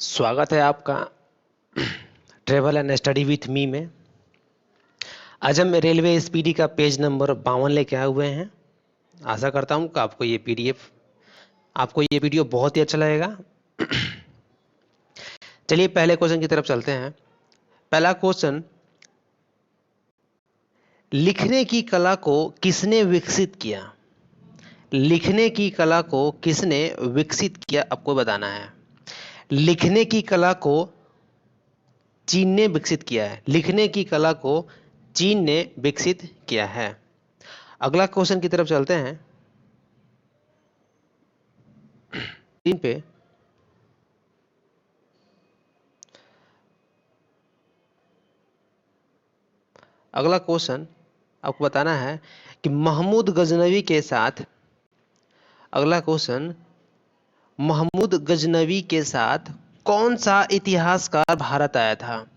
स्वागत है आपका ट्रेवल एंड स्टडी विथ मी में। आज हम रेलवे एसपीडी का पेज नंबर 52 लेके आए हुए हैं। आशा करता हूँ कि आपको ये वीडियो बहुत ही अच्छा लगेगा। चलिए पहले क्वेश्चन की तरफ चलते हैं। पहला क्वेश्चन, लिखने की कला को किसने विकसित किया? लिखने की कला को किसने विकसित किया आपको बताना है। लिखने की कला को चीन ने विकसित किया है। लिखने की कला को चीन ने विकसित किया है। अगला क्वेश्चन की तरफ चलते हैं। तीन पे अगला क्वेश्चन आपको बताना है कि महमूद गजनवी के साथ अगला क्वेश्चन, महमूद गजनवी के साथ कौन सा इतिहासकार भारत आया था?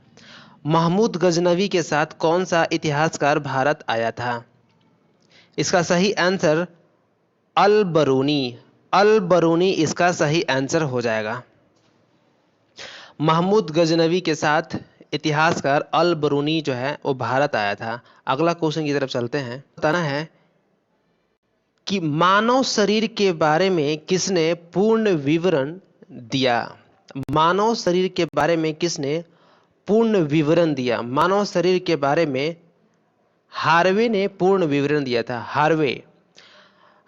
महमूद गजनवी के साथ कौन सा इतिहासकार भारत आया था? इसका सही आंसर अल बरूनी। अल बरूनी इसका सही आंसर हो जाएगा। महमूद गजनवी के साथ इतिहासकार अल बरूनी जो है वो भारत आया था। अगला क्वेश्चन की तरफ चलते हैं। बताना है कि मानव शरीर के बारे में किसने पूर्ण विवरण दिया? मानव शरीर के बारे में किसने पूर्ण विवरण दिया? मानव शरीर के बारे में हार्वे ने पूर्ण विवरण दिया था।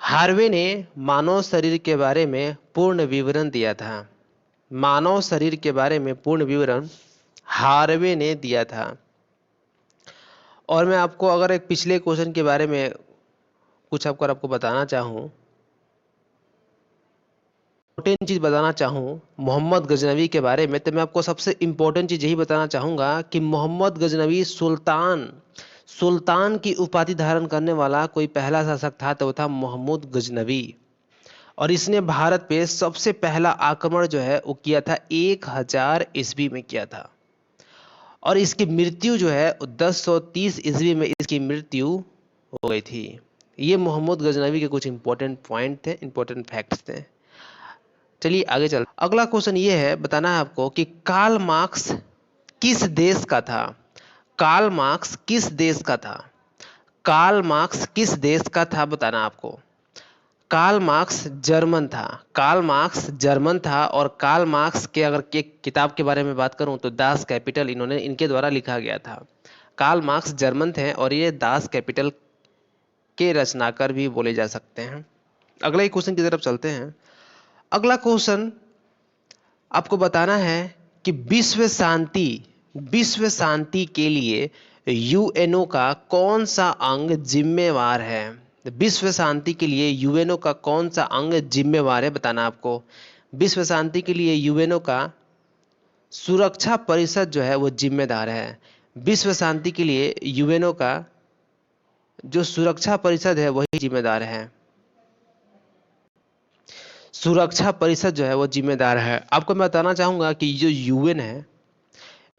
हार्वे ने मानव शरीर के बारे में पूर्ण विवरण दिया था। मानव शरीर के बारे में पूर्ण विवरण हार्वे ने दिया था। और मैं आपको अगर एक पिछले क्वेश्चन के बारे में कुछ आपको बताना चाहूँ, इम्पोर्टेंट चीज़ बताना चाहूँ मोहम्मद गजनवी के बारे में, तो मैं आपको सबसे इम्पोर्टेंट चीज़ यही बताना चाहूँगा कि मोहम्मद गजनवी सुल्तान की उपाधि धारण करने वाला कोई पहला शासक था, तो वो था मोहम्मद गजनवी। और इसने भारत पे सबसे पहला आक्रमण जो है वो किया था 1000 ईस्वी में किया था। और इसकी मृत्यु जो है 1030 ईस्वी में इसकी मृत्यु हो गई थी। ये मोहम्मद गजनवी के कुछ इंपॉर्टेंट पॉइंट थे, इंपॉर्टेंट फैक्ट्स थे। चलिए आगे चल। अगला क्वेश्चन ये है, बताना है आपको कि कार्ल मार्क्स किस देश का था? कार्ल मार्क्स किस देश का था? कार्ल मार्क्स किस देश का था बताना आपको। कार्ल मार्क्स जर्मन था। कार्ल मार्क्स जर्मन था। और कार्ल मार्क्स के अगर के किताब के बारे में बात करूं तो दास कैपिटल इनके द्वारा लिखा गया था। कार्ल मार्क्स जर्मन थे और ये दास कैपिटल के रचनाकार भी बोले जा सकते हैं। अगले क्वेश्चन की तरफ चलते हैं। अगला क्वेश्चन आपको बताना है कि विश्व शांति के लिए यूएनओ का कौन सा अंग जिम्मेवार है? विश्व शांति के लिए यूएनओ का कौन सा अंग जिम्मेवार है बताना आपको। विश्व शांति के लिए यूएनओ का सुरक्षा परिषद जो है वो जिम्मेदार है। विश्व शांति के लिए यूएनओ का जो सुरक्षा परिषद है वही जिम्मेदार है। सुरक्षा परिषद जो है वो जिम्मेदार है। आपको मैं बताना चाहूंगा कि जो यूएन है,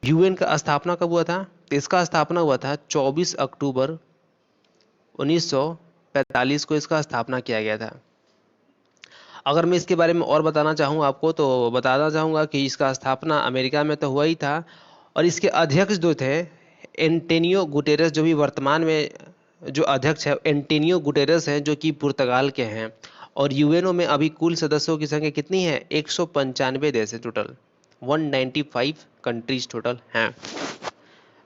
यूएन का स्थापना कब हुआ था? इसका स्थापना हुआ था 24 अक्टूबर 1945 को इसका स्थापना किया गया था। अगर मैं इसके बारे में और बताना चाहूँ आपको तो बताना चाहूँगा कि इसका स्थापना अमेरिका में तो हुआ ही था। और इसके अध्यक्ष जो थे एंटोनियो गुटेरेस, जो भी वर्तमान में जो अध्यक्ष है एंटोनियो गुटेरेस हैं, जो कि पुर्तगाल के हैं। और यूएनओ में अभी कुल सदस्यों की संख्या कितनी है? 195 देश है टोटल। 195 कंट्रीज टोटल हैं।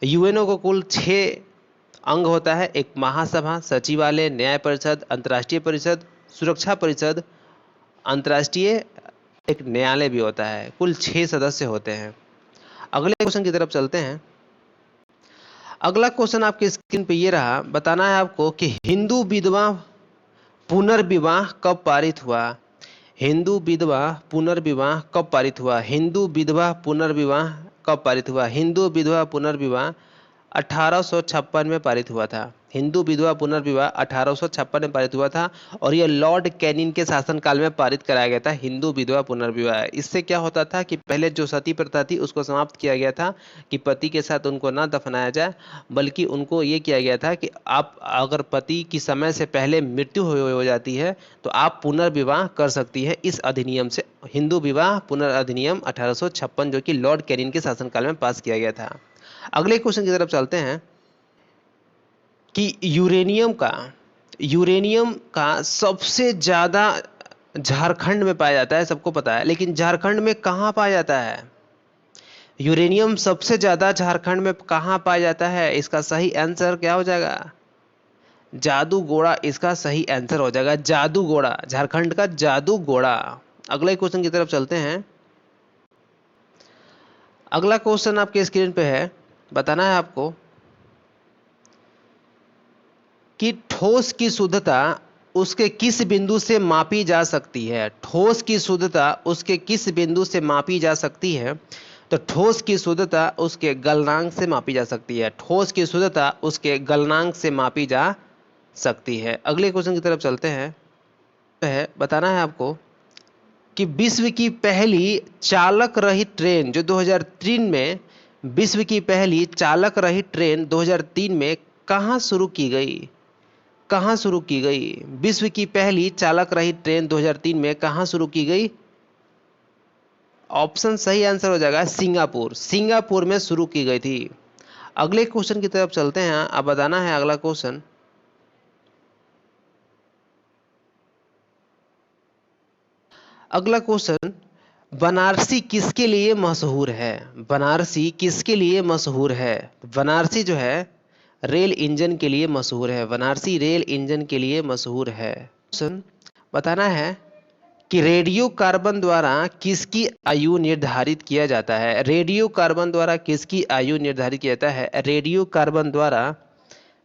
यूएनओ को कुल 6 अंग होता है। एक महासभा, सचिवालय, न्याय परिषद, अंतर्राष्ट्रीय परिषद, सुरक्षा परिषद, अंतर्राष्ट्रीय एक न्यायालय भी होता है। कुल 6 सदस्य होते हैं। अगले क्वेश्चन की तरफ चलते हैं। अगला क्वेश्चन आपके स्क्रीन पे ये रहा, बताना है आपको कि हिंदू विधवा पुनर्विवाह कब पारित हुआ? हिंदू विधवा पुनर्विवाह कब पारित हुआ? हिंदू विधवा पुनर्विवाह कब पारित हुआ? हिंदू विधवा पुनर्विवाह 1856 में पारित हुआ था। हिंदू विधवा पुनर्विवाह 1856 में पारित हुआ था और यह लॉर्ड कैनिंग के शासनकाल में पारित कराया गया था। हिंदू विधवा पुनर्विवाह, इससे क्या होता था कि पहले जो सती प्रथा थी उसको समाप्त किया गया था कि पति के साथ उनको ना दफनाया जाए, बल्कि उनको ये किया गया था कि आप अगर पति की समय से पहले मृत्यु हो जाती है तो आप पुनर्विवाह कर सकती हैं इस अधिनियम से। हिंदू विवाह पुनर्अधिनियम 1856 जो कि लॉर्ड कैनिंग के शासनकाल में पास किया गया था। अगले क्वेश्चन की तरफ चलते हैं कि यूरेनियम का सबसे ज्यादा झारखंड में पाया जाता है, सबको पता है, लेकिन झारखंड में कहाँ पाया जाता है? यूरेनियम सबसे ज्यादा झारखंड में कहाँ पाया जाता है? इसका सही आंसर क्या हो जाएगा? जादूगोड़ा इसका सही आंसर हो जाएगा। जादूगोड़ा, झारखंड का जादूगोड़ा। अगले क्वेश्चन की तरफ चलते हैं। अगला क्वेश्चन आपके स्क्रीन पे है, बताना है आपको कि ठोस की शुद्धता उसके किस बिंदु से मापी जा सकती है? ठोस की शुद्धता उसके किस बिंदु से मापी जा सकती है? तो ठोस की शुद्धता उसके गलनांक से मापी जा सकती है। ठोस की शुद्धता उसके गलनांक से मापी जा सकती है। अगले क्वेश्चन की तरफ चलते हैं। बताना है आपको कि विश्व की पहली चालक रहित ट्रेन जो 2003 में, विश्व की पहली चालक रहित ट्रेन 2003 में कहाँ शुरू की गई? कहाँ शुरू की गई? विश्व की पहली चालक रहित ट्रेन 2003 में कहाँ शुरू की गई? ऑप्शन सही आंसर हो जाएगा सिंगापुर। सिंगापुर में शुरू की गई थी। अगले क्वेश्चन की तरफ चलते हैं। अब बताना है अगला क्वेश्चन। अगला क्वेश्चन, बनारसी किसके लिए मशहूर है? बनारसी किसके लिए मशहूर है? बनारसी जो है रेल इंजन के लिए मशहूर है। बनारसी रेल इंजन के लिए मशहूर है। क्वेश्चन बताना है कि रेडियो कार्बन द्वारा किसकी आयु निर्धारित किया जाता है? रेडियो कार्बन द्वारा किसकी आयु निर्धारित किया जाता है? रेडियो कार्बन द्वारा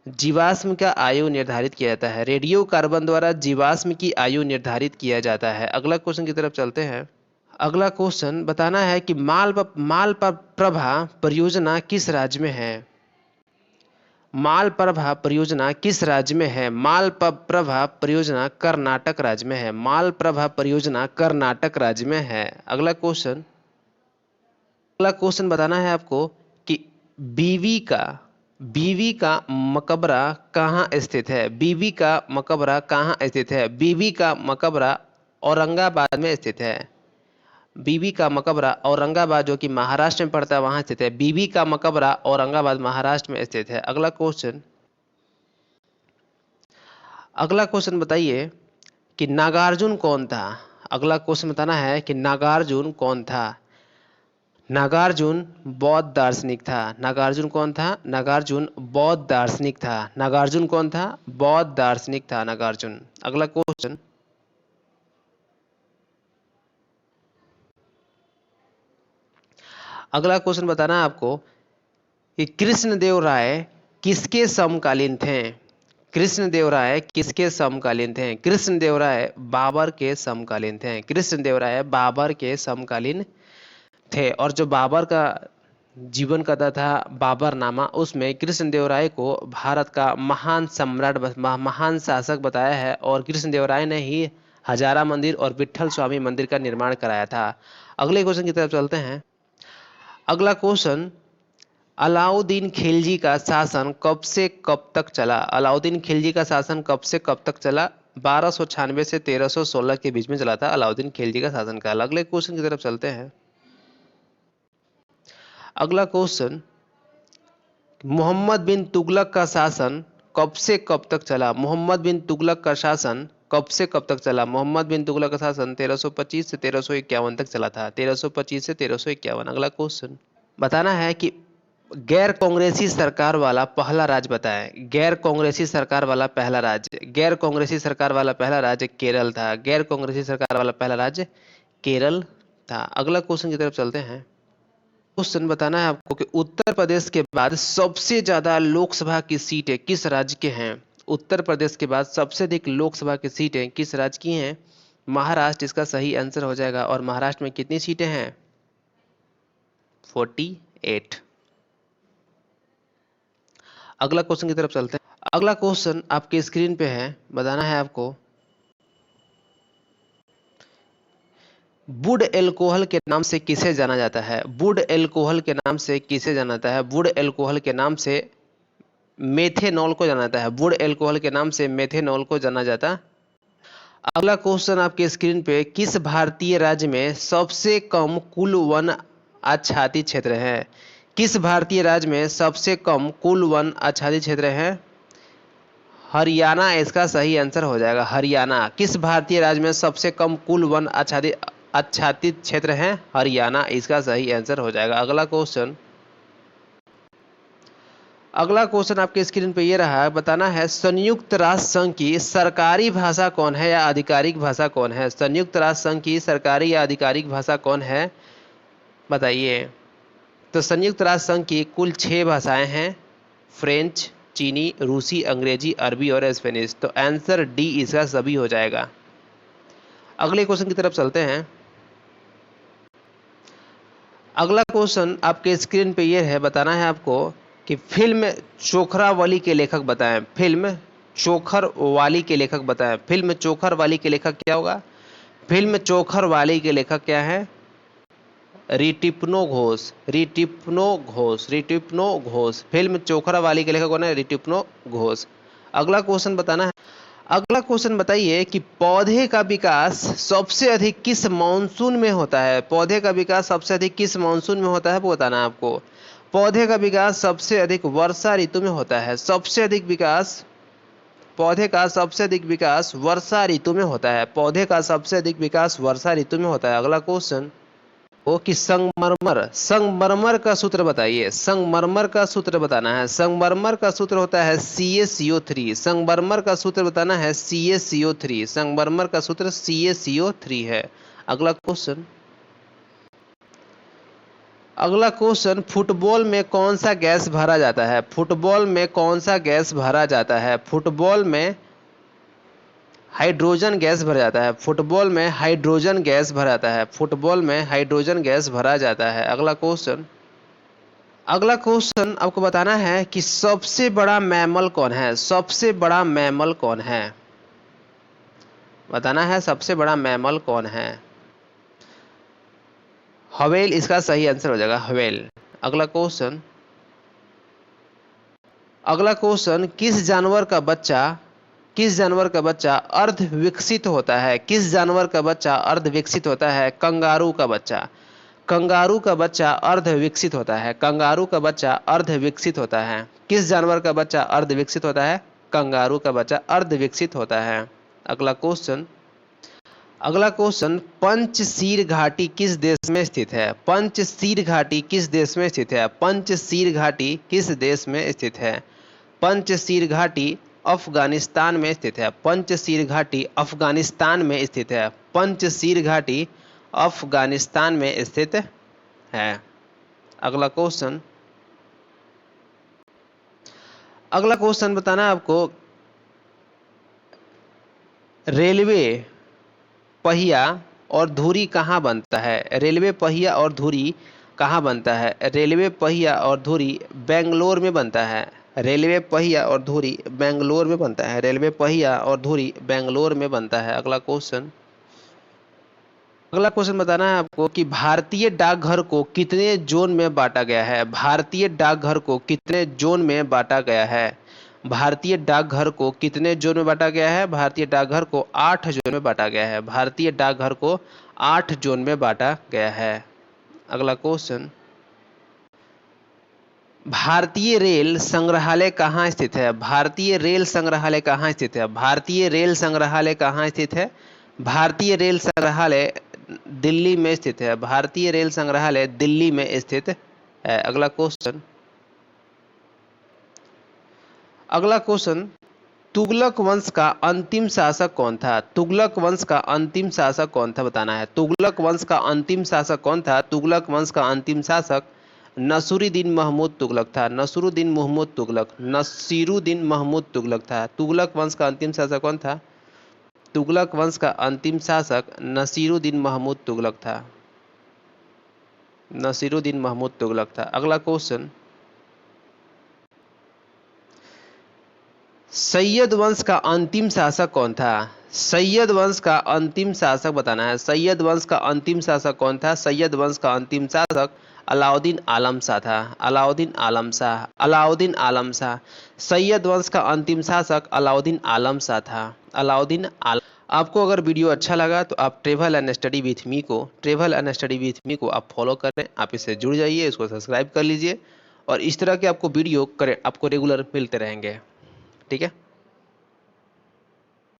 जीवाश्म का आयु निर्धारित किया जाता है। रेडियो कार्बन द्वारा जीवाश्म की आयु निर्धारित किया जाता है। अगला क्वेश्चन की तरफ चलते हैं। अगला क्वेश्चन बताना है कि मालप्रभा परियोजना किस राज्य में है? मालप्रभा परियोजना किस राज्य में है? मालप्रभा परियोजना कर्नाटक राज्य में है। मालप्रभा परियोजना कर्नाटक राज्य में है। अगला क्वेश्चन बताना है आपको कि बीवी का मकबरा कहाँ स्थित है? बीवी का मकबरा कहाँ स्थित है? बीवी का मकबरा औरंगाबाद में स्थित है। बीवी का मकबरा औरंगाबाद जो कि महाराष्ट्र में पड़ता है वहां स्थित है। बीवी का मकबरा औरंगाबाद महाराष्ट्र में स्थित है। अगला क्वेश्चन बताइए कि नागार्जुन कौन था? अगला क्वेश्चन बताना है कि नागार्जुन कौन था? नागार्जुन बौद्ध दार्शनिक था। नागार्जुन कौन था? नागार्जुन बौद्ध दार्शनिक था। नागार्जुन कौन था? बौद्ध दार्शनिक था नागार्जुन। अगला क्वेश्चन बताना है आपको कि कृष्णदेव राय किसके समकालीन थे? कृष्णदेव राय किसके समकालीन थे? कृष्णदेव राय बाबर के समकालीन थे। कृष्णदेव राय बाबर के समकालीन थे। और जो बाबर का जीवन कथा था बाबरनामा, उसमें कृष्णदेव राय को भारत का महान सम्राट महान शासक बताया है और कृष्णदेव राय ने ही हजारा मंदिर और विट्ठल स्वामी मंदिर का निर्माण कराया था। अगले क्वेश्चन की तरफ चलते हैं। अगला क्वेश्चन, अलाउद्दीन खिलजी का शासन कब से कब तक चला? अलाउद्दीन खिलजी का शासन कब से कब तक चला? 1296 से 1316 के बीच में चला था अलाउद्दीन खिलजी का शासनकाल। अगले क्वेश्चन की तरफ चलते हैं। अगला क्वेश्चन, मोहम्मद बिन तुगलक का शासन कब से कब तक चला? मोहम्मद बिन तुगलक का शासन कब से कब तक चला? मोहम्मद बिन तुगलक का शासन 1325 से 1351 तक चला था। 1325 से 1351। अगला क्वेश्चन बताना है कि गैर कांग्रेसी सरकार वाला पहला राज्य बताएं। गैर कांग्रेसी सरकार वाला पहला राज्य, गैर कांग्रेसी सरकार वाला पहला राज्य केरल था। गैर कांग्रेसी सरकार वाला पहला राज्य केरल था। अगला क्वेश्चन की तरफ चलते हैं। क्वेश्चन बताना है आपको कि उत्तर प्रदेश के बाद सबसे ज्यादा लोकसभा की सीटें किस राज्य के हैं? उत्तर प्रदेश के बाद सबसे अधिक लोकसभा की सीटें किस राज्य की हैं? महाराष्ट्र इसका सही आंसर हो जाएगा। और महाराष्ट्र में कितनी सीटें हैं? 48। अगला क्वेश्चन की तरफ चलते हैं। अगला क्वेश्चन आपके स्क्रीन पे है, बताना है आपको वुड एल्कोहल के नाम से किसे जाना जाता है। वुड एल्कोहल के नाम से किसे जाना जाता है। वुड एल्कोहल के नाम से मेथेनॉल को जाना जाता है। वुड एल्कोहल के नाम से मेथेनॉल को जाना जाता है। अगला क्वेश्चन आपके स्क्रीन पे, किस भारतीय राज्य में सबसे कम कुल वन आच्छादित क्षेत्र है। किस भारतीय राज्य में सबसे कम कुल वन आच्छादित क्षेत्र है। हरियाणा इसका सही आंसर हो जाएगा। हरियाणा। किस भारतीय राज्य में सबसे कम कुल वन आच्छादित आच्छादित क्षेत्र है। हरियाणा इसका सही आंसर हो जाएगा। अगला क्वेश्चन आपके स्क्रीन पे ये रहा है, बताना है संयुक्त राष्ट्र संघ की सरकारी भाषा कौन है या आधिकारिक भाषा कौन है। संयुक्त राष्ट्र संघ की सरकारी या आधिकारिक भाषा कौन है, बताइए। तो संयुक्त राष्ट्र संघ की कुल 6 भाषाएं हैं, फ्रेंच, चीनी, रूसी, अंग्रेजी, अरबी और स्पेनिश। तो आंसर डी इसका सभी हो जाएगा। अगले क्वेश्चन की तरफ चलते हैं। अगला क्वेश्चन आपके स्क्रीन पे ये है, बताना है आपको कि फिल्म चोखरा वाली के लेखक बताएं। फिल्म चोखर वाली के लेखक बताएं। फिल्म चोखर वाली के लेखक क्या होगा। फिल्म चोखर वाली के लेखक क्या है। रिटिपनो घोष। रिटिपनो घोष। रिटिपनो घोष। फिल्म चोखरा वाली के लेखक कौन है। रिटिपनो घोष। अगला क्वेश्चन बताना है। अगला क्वेश्चन बताइए कि पौधे का विकास सबसे अधिक किस मानसून में होता है। पौधे का विकास सबसे अधिक किस मानसून में होता है वो बताना है आपको। पौधे का विकास सबसे अधिक वर्षा ऋतु में होता है। सबसे अधिक विकास पौधे का सबसे अधिक विकास वर्षा ऋतु में होता है। पौधे का सबसे अधिक विकास वर्षा ऋतु में होता है। अगला क्वेश्चन ओ कि संगमरमर। संगमरमर का सूत्र बताइए। संगमरमर का सूत्र बताना है। संगमरमर का सूत्र होता है CaCO3। संगमरमर का सूत्र बताना है CaCO3। संगमरमर का सूत्र CaCO3 है। अगला क्वेश्चन फुटबॉल में कौन सा गैस भरा जाता है। फुटबॉल में कौन सा गैस भरा जाता है। फुटबॉल में हाइड्रोजन गैस भरा जाता है। फुटबॉल में हाइड्रोजन गैस भरा जाता है। फुटबॉल में हाइड्रोजन गैस भरा जाता है। अगला क्वेश्चन आपको बताना है कि सबसे बड़ा मैमल कौन है। सबसे बड़ा मैमल कौन है, बताना है सबसे बड़ा मैमल कौन है। हवेल इसका सही आंसर हो जाएगा। हवेल। अगला क्वेश्चन किस जानवर का बच्चा अर्ध विकसित होता है। किस जानवर का बच्चा अर्ध विकसित होता है। कंगारू का बच्चा। कंगारू का बच्चा अर्ध विकसित होता है। कंगारू का बच्चा अर्ध विकसित होता है। किस जानवर का बच्चा अर्ध विकसित होता है। कंगारू का बच्चा अर्ध विकसित होता है। अगला क्वेश्चन पंचशीर घाटी किस देश में स्थित है। पंचशीर घाटी किस देश में स्थित है। पंचशीर घाटी किस देश में स्थित है। पंचशीर घाटी अफगानिस्तान में स्थित है। पंचशीर घाटी अफगानिस्तान में स्थित है। पंचशीर घाटी अफगानिस्तान में स्थित है। अगला क्वेश्चन बताना है आपको, रेलवे पहिया और धुरी कहाँ बनता है। रेलवे पहिया और धुरी कहाँ बनता है। रेलवे पहिया और धुरी बेंगलोर में बनता है। रेलवे पहिया और धुरी बेंगलोर में बनता है। रेलवे पहिया और धुरी बेंगलोर में बनता है। अगला क्वेश्चन बताना है आपको कि भारतीय डाकघर को कितने जोन में बांटा गया है। भारतीय डाकघर को कितने जोन में बांटा गया है। भारतीय डाकघर को कितने जोन में बांटा गया है। भारतीय डाकघर को 8 जोन में बांटा गया है। भारतीय डाकघर को 8 जोन में बांटा गया है। अगला क्वेश्चन, भारतीय रेल संग्रहालय कहाँ स्थित है। भारतीय रेल संग्रहालय कहाँ स्थित है। भारतीय रेल संग्रहालय कहाँ स्थित है। भारतीय रेल संग्रहालय दिल्ली में स्थित है। भारतीय रेल संग्रहालय दिल्ली में स्थित है। अगला क्वेश्चन, तुगलक वंश का अंतिम शासक कौन था। तुगलक वंश का अंतिम शासक कौन था, बताना है। तुगलक वंश का अंतिम शासक कौन था। तुगलक वंश का अंतिम शासक नसीरुद्दीन महमूद तुगलक था। नसीरुद्दीन महमूद तुगलक। नसीरुद्दीन महमूद तुगलक था। तुगलक वंश का अंतिम शासक कौन था। तुगलक वंश का अंतिम शासक नसीरुद्दीन महमूद तुगलक था। नसीरुद्दीन महमूद तुगलक था। अगला क्वेश्चन, सैयद वंश का अंतिम शासक कौन था? सैयद वंश का अंतिम शासक बताना है। सैयद वंश का अंतिम शासक कौन था? सैयद वंश का अंतिम शासक अलाउद्दीन आलम शाह था। अलाउद्दीन आलम शाह, अलाउद्दीन आलम शाह। सैयद वंश का अंतिम शासक अलाउद्दीन आलम शाह था। अलाउद्दीन आलम। आपको अगर वीडियो अच्छा लगा तो आप travel and study with me को, travel and study with me को आप फॉलो करें, आप इससे जुड़ जाइए, इसको सब्सक्राइब कर लीजिए और इस तरह के आपको वीडियो आपको रेगुलर मिलते रहेंगे। ठीक है।